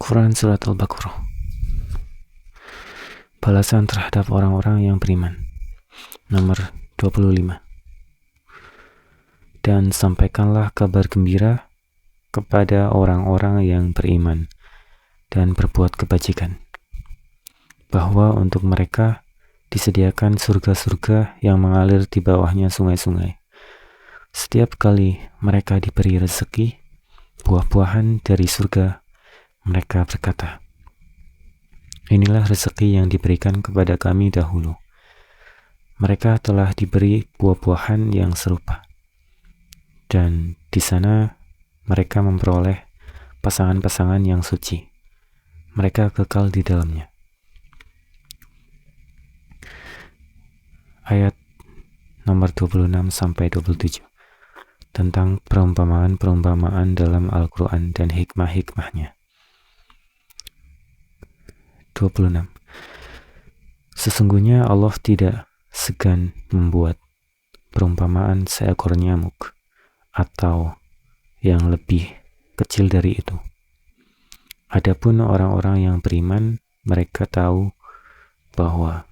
Quran Surat Al-Baqarah. Balasan terhadap orang-orang yang beriman. Nomor 25. Dan sampaikanlah kabar gembira kepada orang-orang yang beriman dan berbuat kebajikan, bahwa untuk mereka disediakan surga-surga yang mengalir di bawahnya sungai-sungai. Setiap kali mereka diberi rezeki, buah-buahan dari surga, mereka berkata, "Inilah rezeki yang diberikan kepada kami dahulu." Mereka telah diberi buah-buahan yang serupa, dan di sana mereka memperoleh pasangan-pasangan yang suci. Mereka kekal di dalamnya. Ayat nomor 26-27 tentang perumpamaan-perumpamaan dalam Al-Quran dan hikmah-hikmahnya. 26. Sesungguhnya Allah tidak segan membuat perumpamaan seekor nyamuk atau yang lebih kecil dari itu. Adapun orang-orang yang beriman, mereka tahu bahwa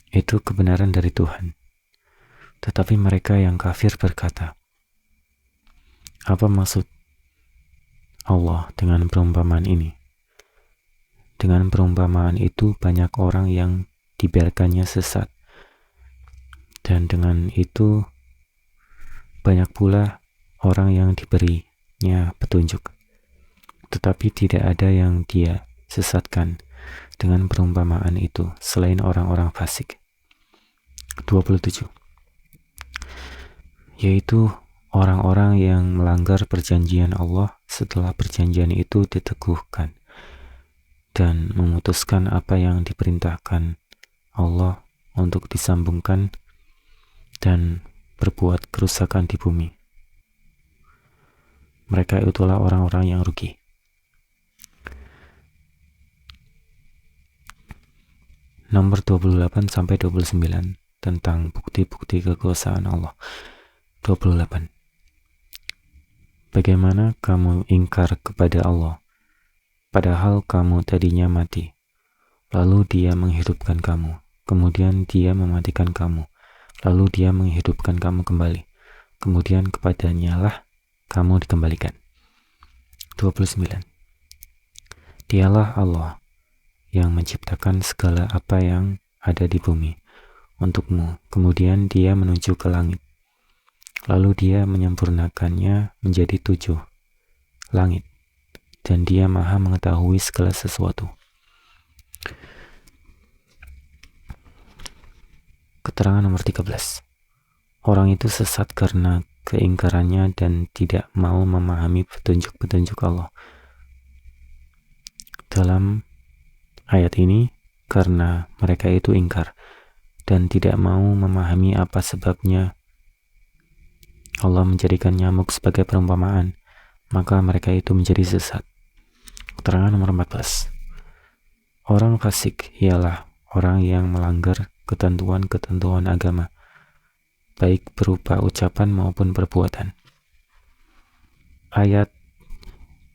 itu kebenaran dari Tuhan. Tetapi mereka yang kafir berkata, "Apa maksud Allah dengan perumpamaan ini?" Dengan perumpamaan itu banyak orang yang dibiarkannya sesat, dan dengan itu banyak pula orang yang diberinya petunjuk, tetapi tidak ada yang dia sesatkan dengan perumpamaan itu selain orang-orang fasik. 27. Yaitu orang-orang yang melanggar perjanjian Allah setelah perjanjian itu diteguhkan dan memutuskan apa yang diperintahkan Allah untuk disambungkan dan berbuat kerusakan di bumi. Mereka itulah orang-orang yang rugi. Nomor 28-29 tentang bukti-bukti kekuasaan Allah. 28. Bagaimana kamu ingkar kepada Allah, padahal kamu tadinya mati, lalu Dia menghidupkan kamu, kemudian Dia mematikan kamu, lalu Dia menghidupkan kamu kembali, kemudian kepadanya lah kamu dikembalikan. 29. Dialah Allah yang menciptakan segala apa yang ada di bumi untukmu, kemudian Dia menuju ke langit, lalu Dia menyempurnakannya menjadi 7 langit, dan Dia maha mengetahui segala sesuatu. Keterangan nomor 13. Orang itu sesat karena keingkarannya dan tidak mau memahami petunjuk-petunjuk Allah. Dalam ayat ini, karena mereka itu ingkar dan tidak mau memahami apa sebabnya Allah menjadikan nyamuk sebagai perumpamaan, maka mereka itu menjadi sesat. Keterangan nomor 14. Orang fasik ialah orang yang melanggar ketentuan-ketentuan agama, baik berupa ucapan maupun perbuatan. Ayat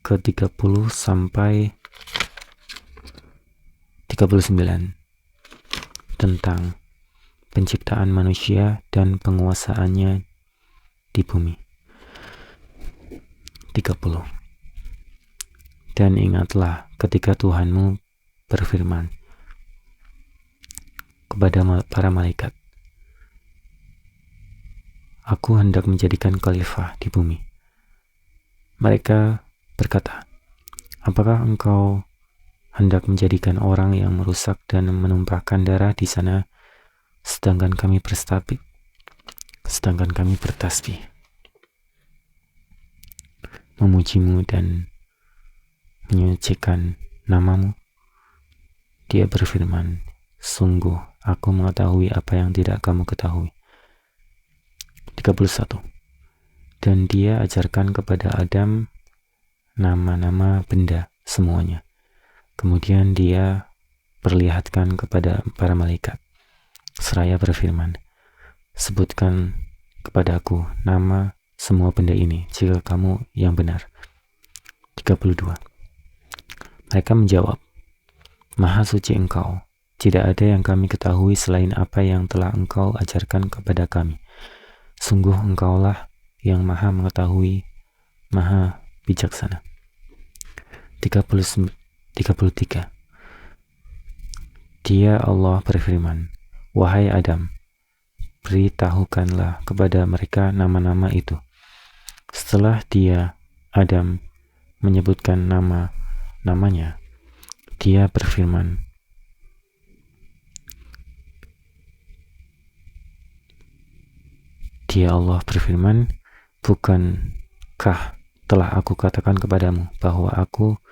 ke-30 sampai 39 tentang penciptaan manusia dan penguasaannya di bumi. 30. Dan ingatlah ketika Tuhanmu berfirman kepada para malaikat, "Aku hendak menjadikan khalifah di bumi." Mereka berkata, "Apakah engkau hendak menjadikan orang yang merusak dan menumpahkan darah di sana, sedangkan kami bertasbih, memujimu dan menyucikan namamu?" Dia berfirman, "Sungguh aku mengetahui apa yang tidak kamu ketahui." 31. Dan Dia ajarkan kepada Adam nama-nama benda semuanya. Kemudian Dia perlihatkan kepada para malaikat, seraya berfirman, "Sebutkan kepadaku nama semua benda ini jika kamu yang benar." 32. Mereka menjawab, Maha suci Engkau, tidak ada yang kami ketahui selain apa yang telah Engkau ajarkan kepada kami. Sungguh Engkaulah yang Maha mengetahui, Maha bijaksana. 33. Dia Allah berfirman, Wahai Adam, beritahukanlah kepada mereka nama-nama itu. Setelah dia, Adam, menyebutkan namanya, dia berfirman, Dia Allah berfirman, bukankah telah aku katakan kepadamu bahwa aku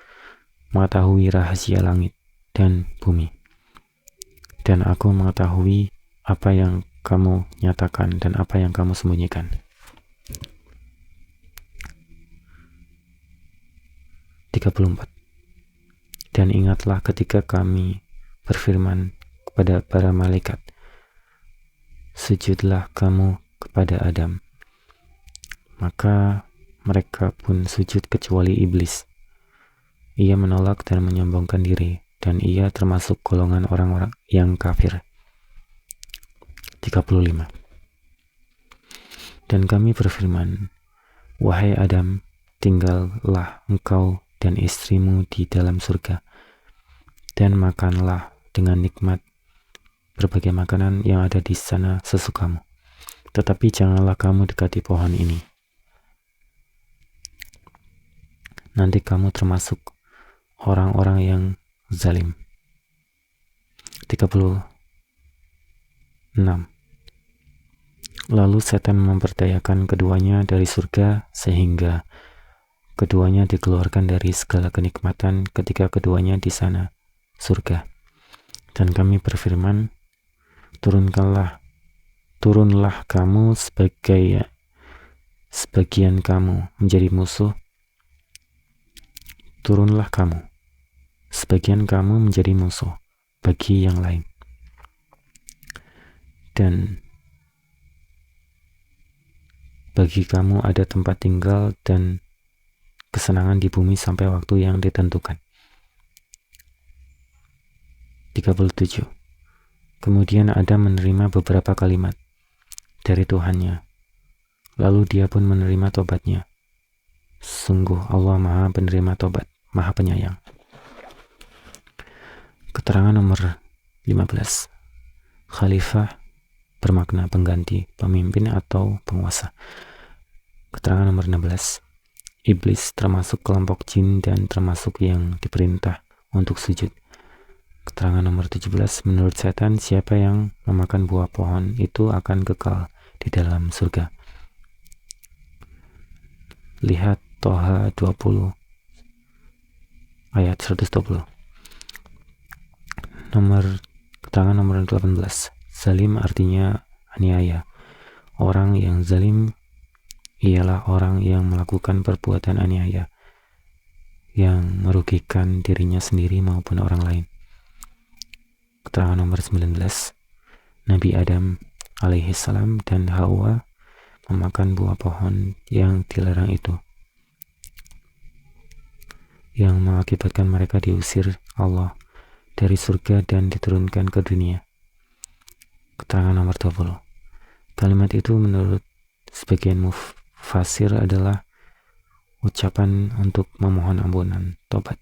mengetahui rahasia langit dan bumi, dan aku mengetahui apa yang kamu nyatakan dan apa yang kamu sembunyikan. 34. Dan ingatlah ketika kami berfirman kepada para malaikat, sujudlah kamu kepada Adam. Maka mereka pun sujud kecuali iblis. Ia menolak dan menyombongkan diri, dan ia termasuk golongan orang-orang yang kafir. 35. Dan kami berfirman, Wahai Adam, tinggallah engkau dan istrimu di dalam surga, dan makanlah dengan nikmat berbagai makanan yang ada di sana sesukamu. Tetapi janganlah kamu dekati pohon ini. Nanti kamu termasuk orang-orang yang zalim. 36. Lalu setan memperdayakan keduanya dari surga sehingga keduanya dikeluarkan dari segala kenikmatan ketika keduanya di sana, surga. Dan kami berfirman, Turunlah kamu sebagian kamu menjadi musuh. Turunlah kamu, sebagian kamu menjadi musuh bagi yang lain. Dan bagi kamu ada tempat tinggal dan kesenangan di bumi sampai waktu yang ditentukan. 37. Kemudian Adam menerima beberapa kalimat dari Tuhannya, lalu dia pun menerima tobatnya. Sungguh Allah Maha penerima tobat, Maha penyayang. Keterangan nomor 15. Khalifah bermakna pengganti, pemimpin atau penguasa. Keterangan nomor 16. Iblis termasuk kelompok jin dan termasuk yang diperintah untuk sujud. Keterangan nomor 17. Menurut setan, siapa yang memakan buah pohon itu akan kekal di dalam surga. Lihat Toha 20 ayat 120. Keterangan nomor 18. Zalim artinya aniaya. Orang yang zalim ialah orang yang melakukan perbuatan aniaya yang merugikan dirinya sendiri maupun orang lain. Keterangan nomor 19. Nabi Adam alaihissalam dan Hawa memakan buah pohon yang dilarang itu, yang mengakibatkan mereka diusir Allah dari surga dan diturunkan ke dunia. Keterangan nomor 20. Kalimat itu menurut sebagian mufassir adalah ucapan untuk memohon ampunan, tobat.